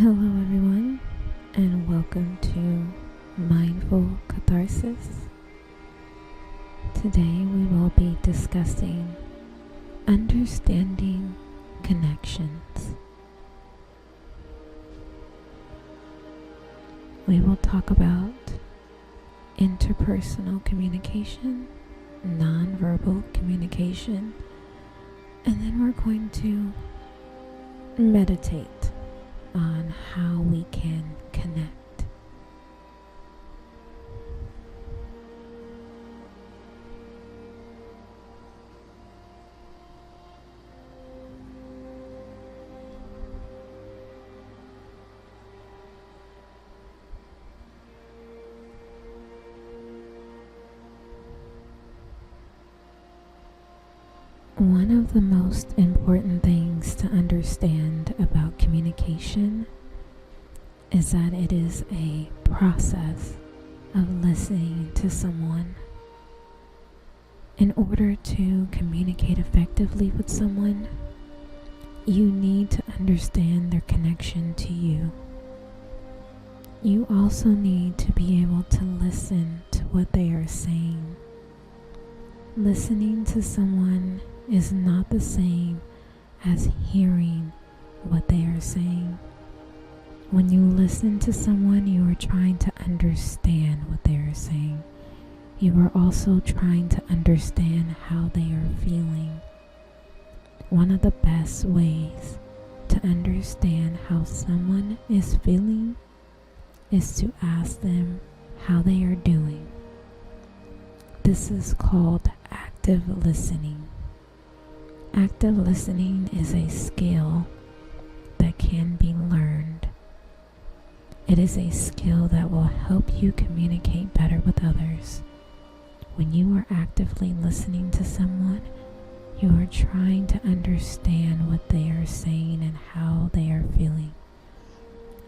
Hello everyone, and welcome to Mindful Catharsis. Today we will be discussing understanding connections. We will talk about interpersonal communication, nonverbal communication, and then we're going to meditate on how we can connect. One of the most important things to understand about communication is that it is a process of listening to someone. In order to communicate effectively with someone, you need to understand their connection to you. You also need to be able to listen to what they are saying. Listening to someone is not the same as hearing what they are saying. When you listen to someone, you are trying to understand what they are saying. You are also trying to understand how they are feeling. One of the best ways to understand how someone is feeling is to ask them how they are doing. This is called active listening. Active listening is a skill that can be learned. It is a skill that will help you communicate better with others. When you are actively listening to someone, you are trying to understand what they are saying and how they are feeling.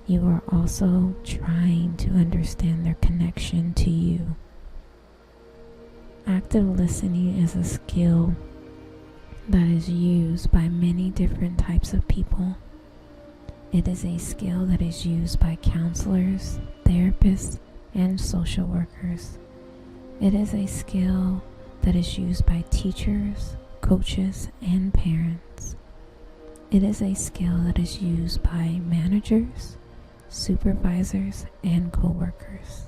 You are also trying to understand their connection to you. Active listening is a skill that is used by many different types of people. It is a skill that is used by counselors, therapists, and social workers. It is a skill that is used by teachers, coaches, and parents. It is a skill that is used by managers, supervisors, and coworkers.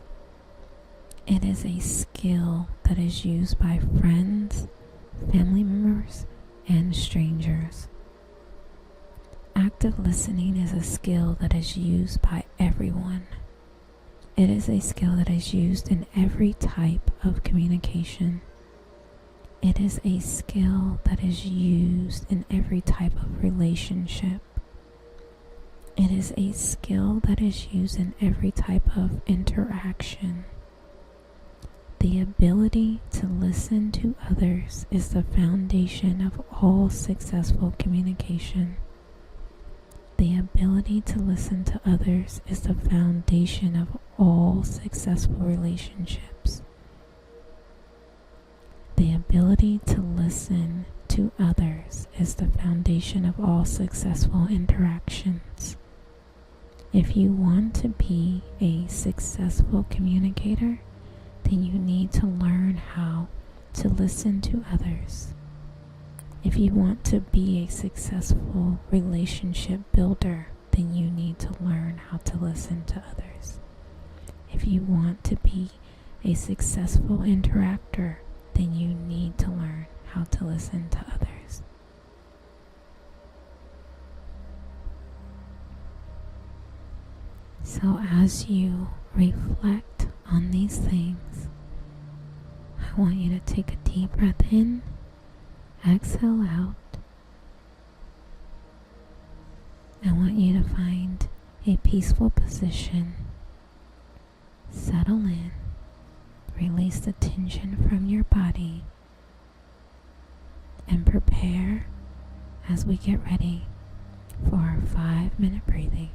It is a skill that is used by friends, family members, and strangers. Active listening is a skill that is used by everyone. It is a skill that is used in every type of communication. It is a skill that is used in every type of relationship. It is a skill that is used in every type of interaction. The ability to listen to others is the foundation of all successful communication. The ability to listen to others is the foundation of all successful relationships. The ability to listen to others is the foundation of all successful interactions. If you want to be a successful communicator, then you need to learn how to listen to others. If you want to be a successful relationship builder, then you need to learn how to listen to others. If you want to be a successful interactor, then you need to learn how to listen to others. So as you reflect on these things, I want you to take a deep breath in, exhale out. I want you to find a peaceful position, settle in, release the tension from your body, and prepare as we get ready for our 5-minute breathing.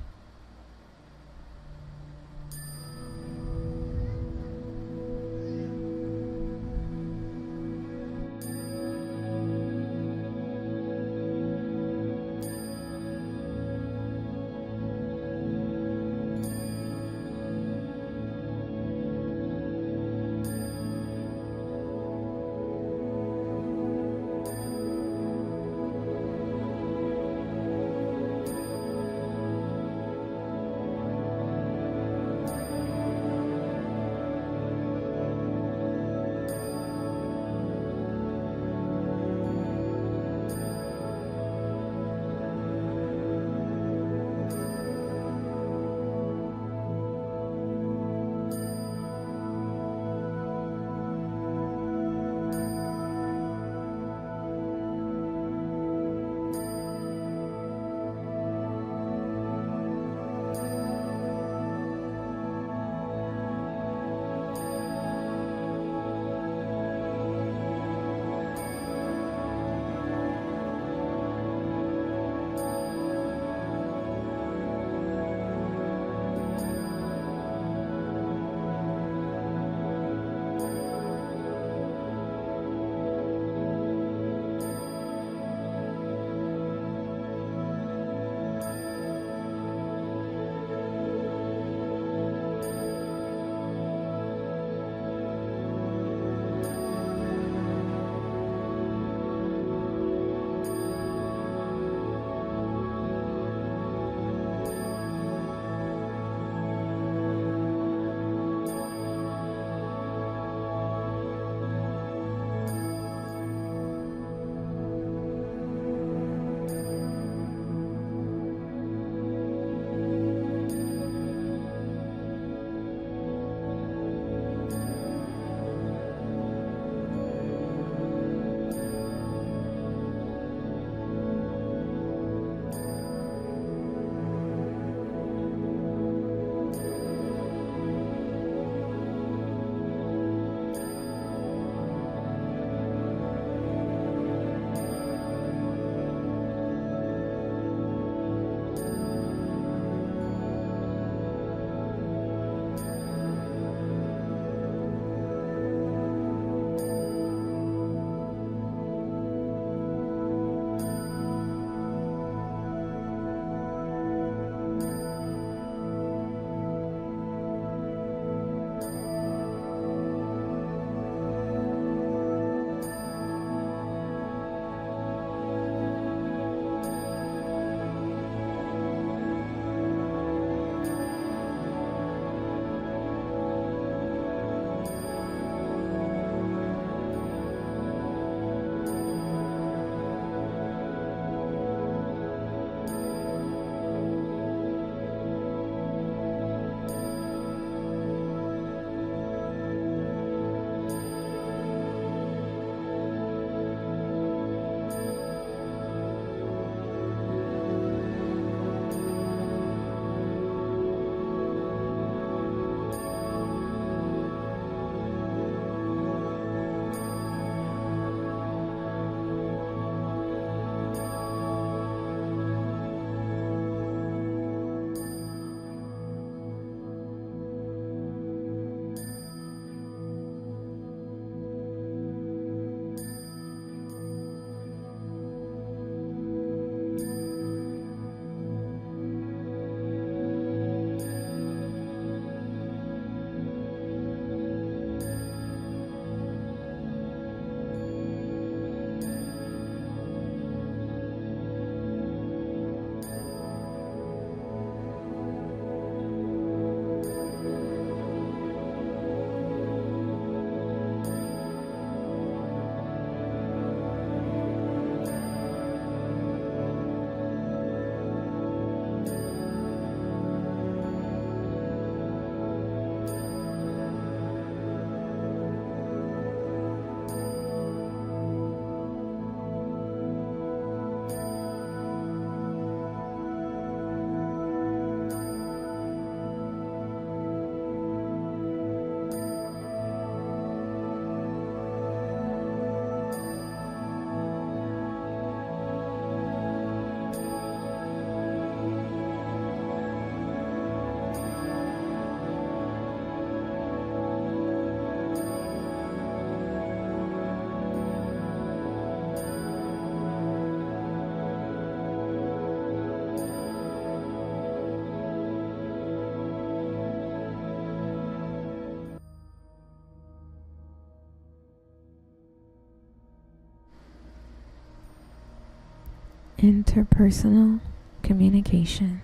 Interpersonal communication.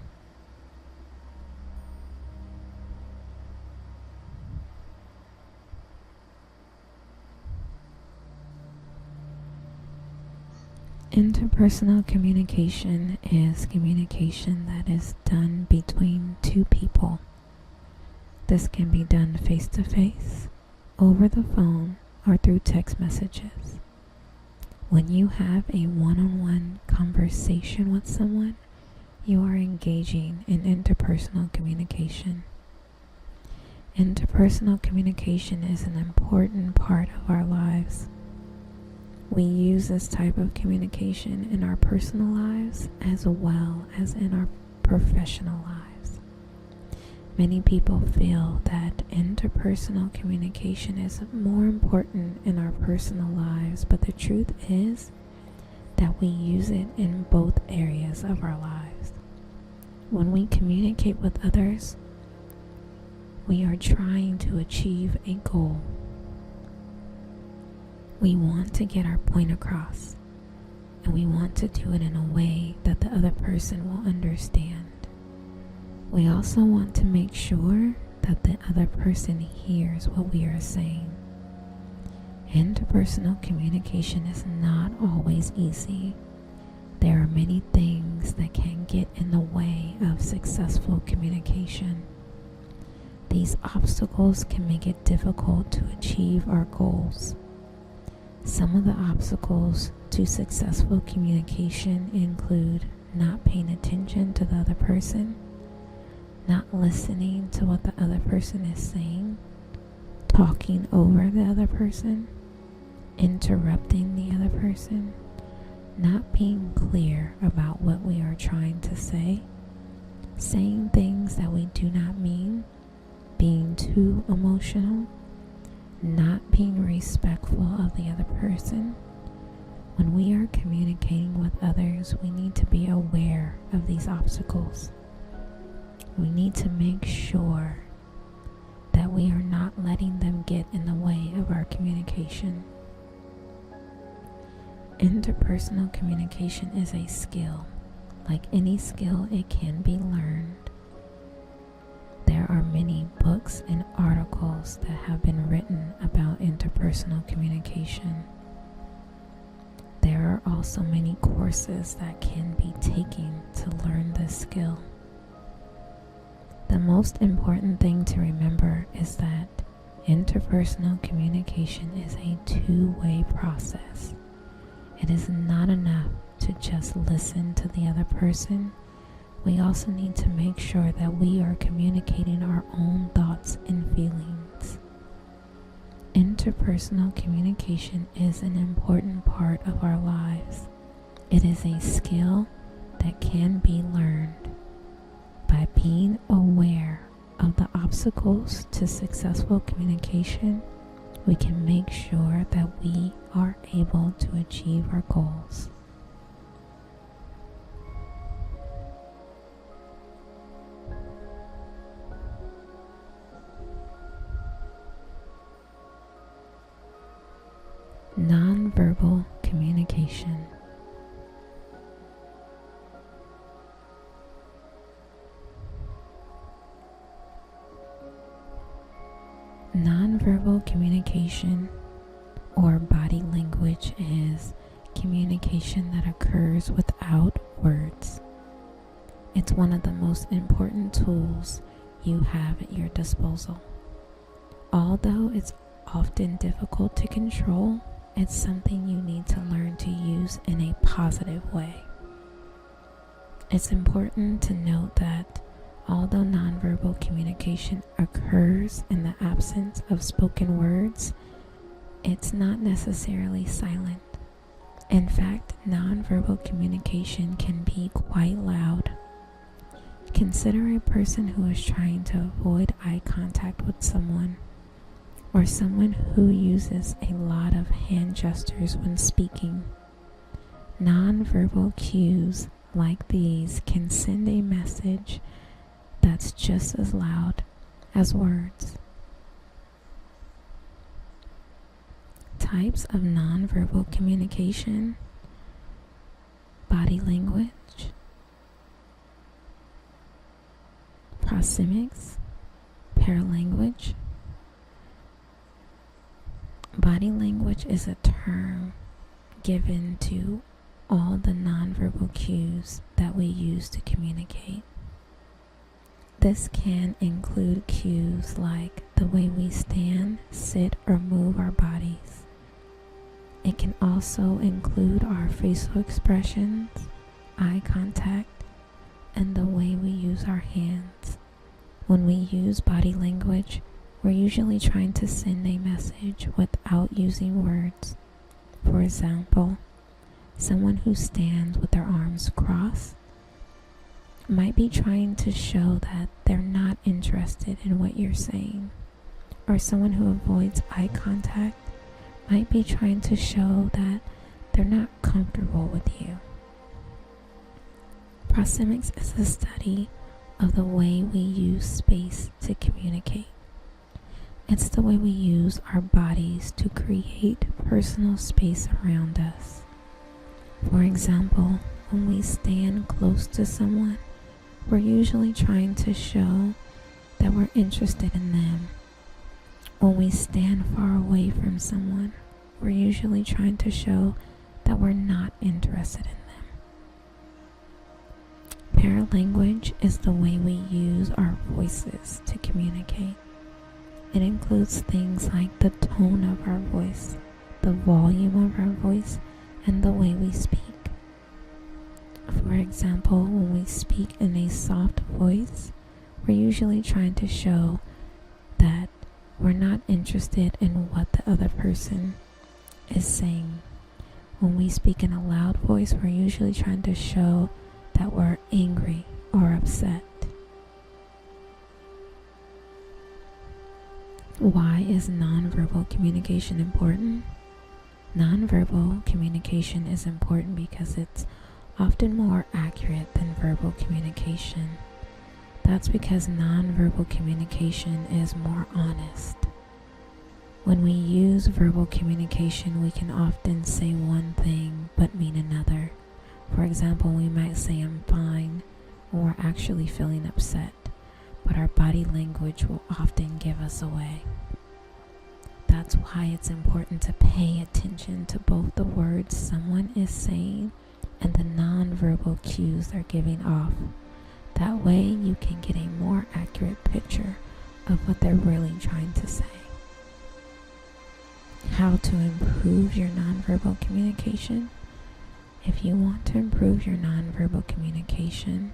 Interpersonal communication is communication that is done between two people. This can be done face-to-face, over the phone, or through text messages. When you have a one-on-one conversation with someone, you are engaging in interpersonal communication. Interpersonal communication is an important part of our lives. We use this type of communication in our personal lives as well as in our professional lives. Many people feel that interpersonal communication is more important in our personal lives, but the truth is that we use it in both areas of our lives. When we communicate with others, we are trying to achieve a goal. We want to get our point across, and we want to do it in a way that the other person will understand. We also want to make sure that the other person hears what we are saying. Interpersonal communication is not always easy. There are many things that can get in the way of successful communication. These obstacles can make it difficult to achieve our goals. Some of the obstacles to successful communication include not paying attention to the other person, not listening to what the other person is saying, talking over the other person, interrupting the other person, not being clear about what we are trying to say, saying things that we do not mean, being too emotional, not being respectful of the other person. When we are communicating with others, we need to be aware of these obstacles. We need to make sure that we are not letting them get in the way of our communication. Interpersonal communication is a skill. Like any skill, it can be learned. There are many books and articles that have been written about interpersonal communication. There are also many courses that can be taken to learn this skill. The most important thing to remember is that interpersonal communication is a two-way process. It is not enough to just listen to the other person. We also need to make sure that we are communicating our own thoughts and feelings. Interpersonal communication is an important part of our lives. It is a skill that can be learned. By being aware of the obstacles to successful communication, we can make sure that we are able to achieve our goals. Nonverbal communication. Nonverbal communication, or body language, is communication that occurs without words. It's one of the most important tools you have at your disposal. Although it's often difficult to control, it's something you need to learn to use in a positive way. It's important to note that although nonverbal communication occurs in the absence of spoken words, it's not necessarily silent. In fact, nonverbal communication can be quite loud. Consider a person who is trying to avoid eye contact with someone, or someone who uses a lot of hand gestures when speaking. Nonverbal cues like these can send a message that's just as loud as words. Types of nonverbal communication. body language, proxemics, paralanguage. Body language is a term given to all the nonverbal cues that we use to communicate. This can include cues like the way we stand, sit, or move our bodies. It can also include our facial expressions, eye contact, and the way we use our hands. When we use body language, we're usually trying to send a message without using words. For example, someone who stands with their arms crossed might be trying to show that they're not interested in what you're saying. Or someone who avoids eye contact might be trying to show that they're not comfortable with you. Proxemics is the study of the way we use space to communicate. It's the way we use our bodies to create personal space around us. For example, when we stand close to someone, we're usually trying to show that we're interested in them. When we stand far away from someone, we're usually trying to show that we're not interested in them. Paralanguage is the way we use our voices to communicate. It includes things like the tone of our voice, the volume of our voice, and the way we speak. For example, when we speak in a soft voice, we're usually trying to show that we're not interested in what the other person is saying. When we speak in a loud voice, we're usually trying to show that we're angry or upset. Why is nonverbal communication important? Nonverbal communication is important because it's often more accurate than verbal communication. That's because nonverbal communication is more honest. When we use verbal communication, we can often say one thing but mean another. For example, we might say I'm fine when we're actually feeling upset, but our body language will often give us away. That's why it's important to pay attention to both the words someone is saying and the nonverbal cues they're giving off. That way you can get a more accurate picture of what they're really trying to say. How to improve your nonverbal communication? If you want to improve your nonverbal communication,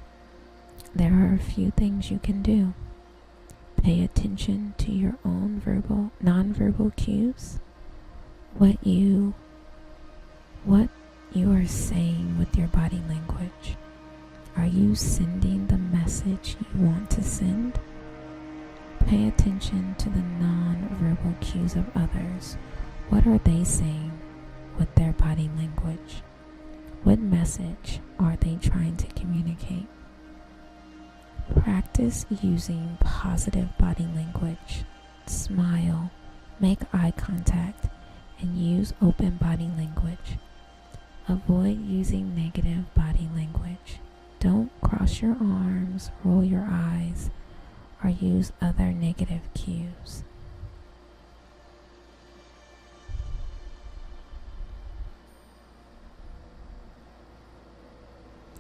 there are a few things you can do. Pay attention to your own nonverbal cues. What you are saying with your body language. Are you sending the message you want to send? Pay attention to the nonverbal cues of others. What are they saying with their body language? What message are they trying to communicate? Practice using positive body language. Smile, make eye contact, and use open body language. Avoid using negative body language. Don't cross your arms, roll your eyes, or use other negative cues.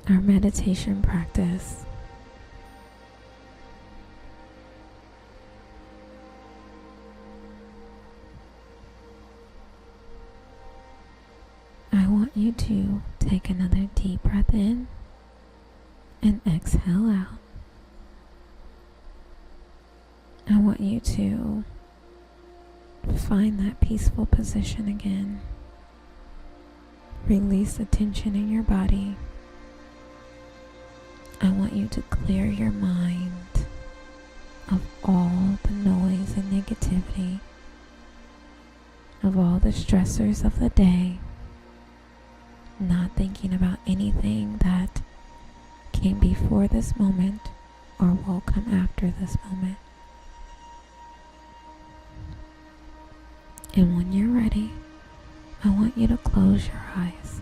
Our meditation practice. I want you to take another deep breath in and exhale out. I want you to find that peaceful position again. Release the tension in your body. I want you to clear your mind of all the noise and negativity, of all the stressors of the day, not thinking about anything that came before this moment or will come after this moment. And when you're ready, I want you to close your eyes.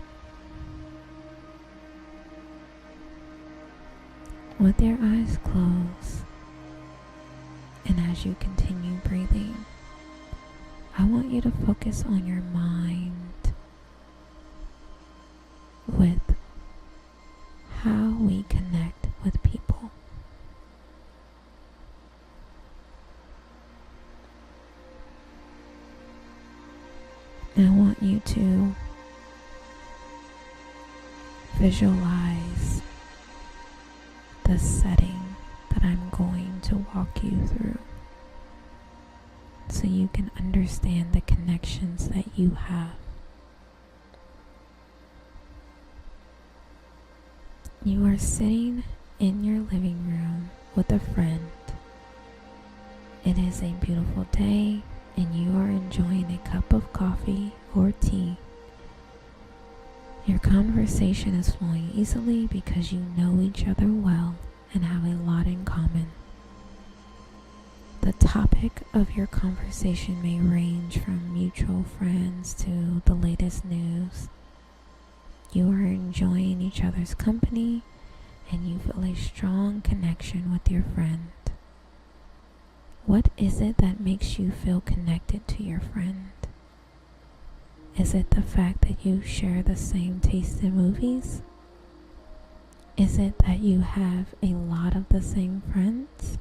with your eyes closed, and as you continue breathing, I want you to focus on your mind with how we connect with people. And I want you to visualize the setting that I'm going to walk you through so you can understand the connections that you have. You are sitting in your living room with a friend. It is a beautiful day and you are enjoying a cup of coffee or tea. Your conversation is flowing easily because you know each other well and have a lot in common. The topic of your conversation may range from mutual friends to the latest news. You are enjoying each other's company and you feel a strong connection with your friend. What is it that makes you feel connected to your friend? Is it the fact that you share the same taste in movies? Is it that you have a lot of the same friends?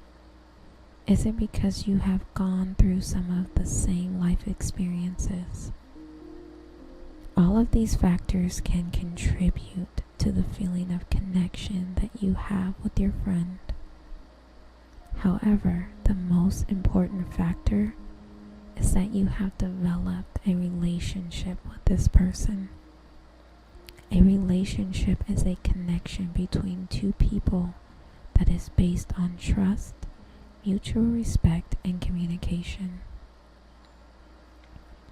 Is it because you have gone through some of the same life experiences? All of these factors can contribute to the feeling of connection that you have with your friend. However, the most important factor is that you have developed a relationship with this person. A relationship is a connection between two people that is based on trust, mutual respect, and communication.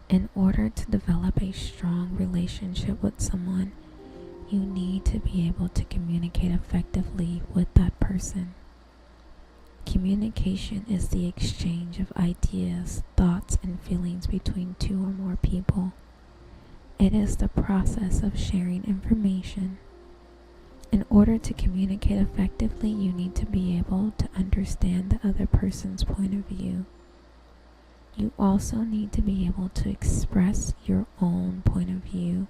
In order to develop a strong relationship with someone, you need to be able to communicate effectively with that person. Communication is the exchange of ideas, thoughts, and feelings between two or more people. It is the process of sharing information. In order to communicate effectively, you need to be able to understand the other person's point of view. You also need to be able to express your own point of view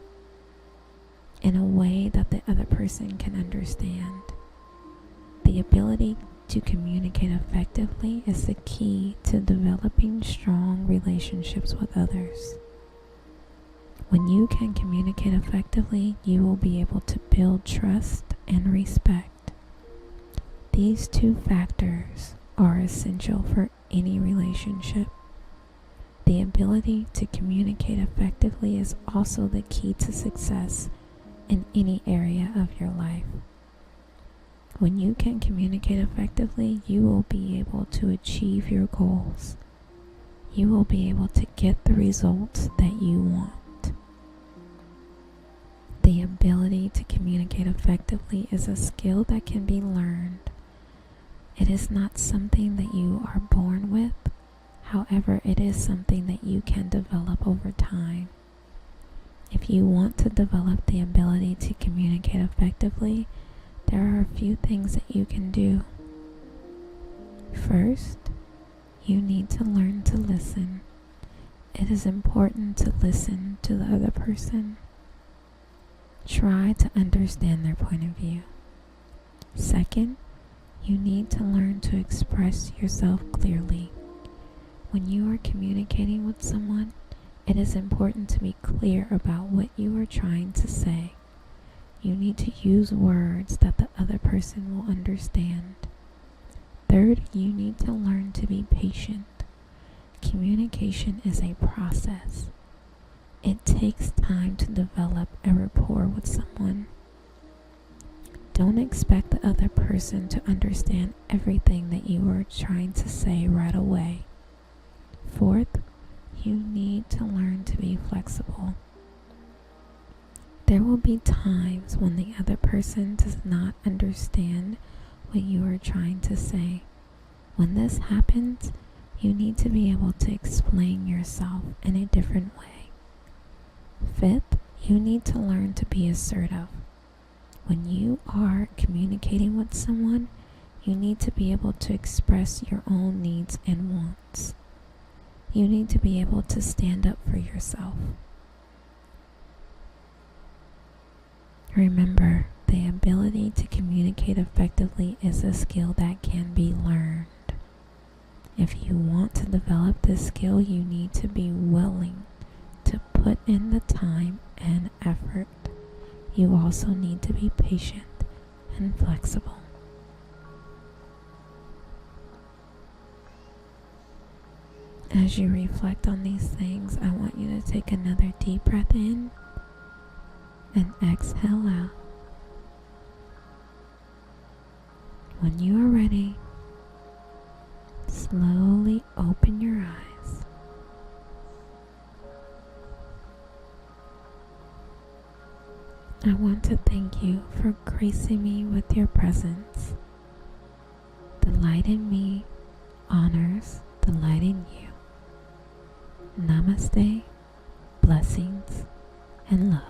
in a way that the other person can understand. The ability to communicate effectively is the key to developing strong relationships with others. When you can communicate effectively, you will be able to build trust and respect. These two factors are essential for any relationship. The ability to communicate effectively is also the key to success in any area of your life. When you can communicate effectively, you will be able to achieve your goals. You will be able to get the results that you want. The ability to communicate effectively is a skill that can be learned. It is not something that you are born with. However, it is something that you can develop over time. If you want to develop the ability to communicate effectively, there are a few things that you can do. First, you need to learn to listen. It is important to listen to the other person. Try to understand their point of view. Second, you need to learn to express yourself clearly. When you are communicating with someone, it is important to be clear about what you are trying to say. You need to use words that the other person will understand. Third, you need to learn to be patient. Communication is a process. It takes time to develop a rapport with someone. Don't expect the other person to understand everything that you are trying to say right away. Fourth, you need to learn to be flexible. There will be times when the other person does not understand what you are trying to say. When this happens, you need to be able to explain yourself in a different way. Fifth, you need to learn to be assertive. When you are communicating with someone, You need to be able to express your own needs and wants. You need to be able to stand up for yourself. Remember, the ability to communicate effectively is a skill that can be learned. If you want to develop this skill, you need to be willing to put in the time and effort. You also need to be patient and flexible. As you reflect on these things, I want you to take another deep breath in and exhale out. When you are ready, slowly open your eyes. I want to thank you for gracing me with your presence. The light in me honors the light in you. Namaste, blessings, and love.